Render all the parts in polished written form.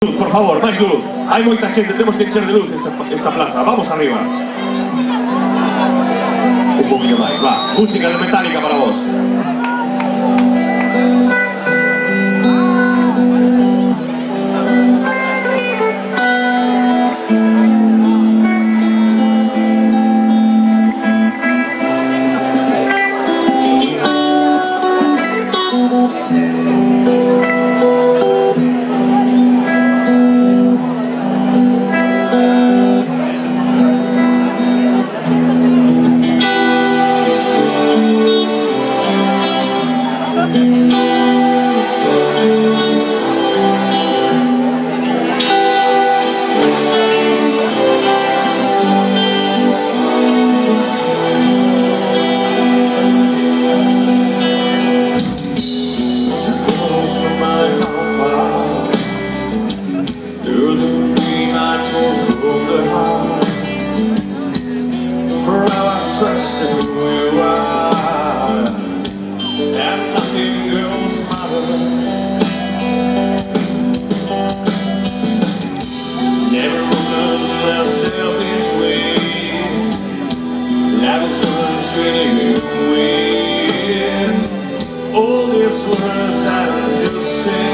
Por favor, máis luz. Hai moita xente, temos que encher de luz esta plaza. Vamos arriba. Un poquinho máis, va. Música de Metallica para vos. Trust in who you are, and nothing else matters. Never woman myself this way. Life is just really weird. All these words I just say,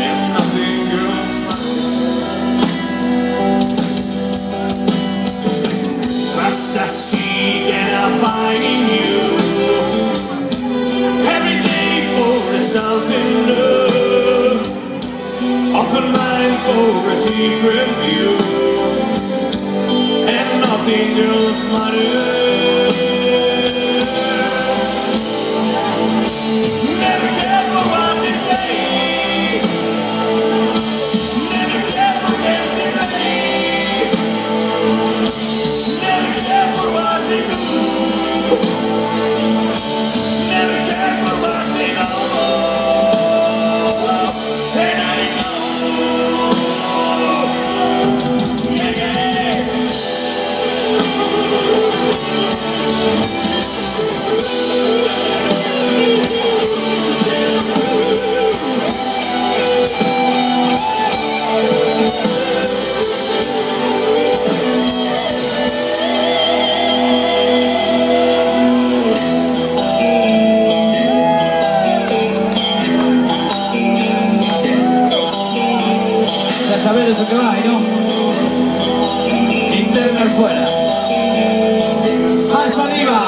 and nothing else matters. Just I seek and I find in you. Every day for something new. Open mind for a different view. And nothing else matters. Never care for what they say. Never care for them say. Never care for what they do. Never care for what they know. And I know. Yeah, yeah. Ya sabés de eso que va, ¿no? Interna al fuera. ¡Más arriba!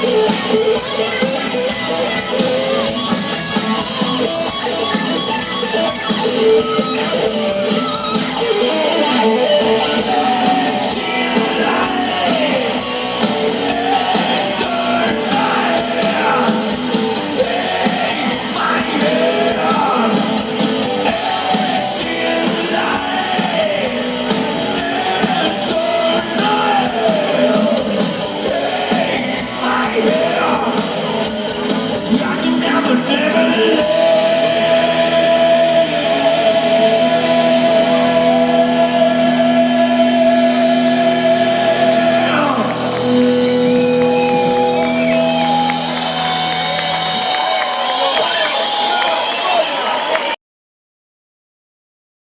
Bye.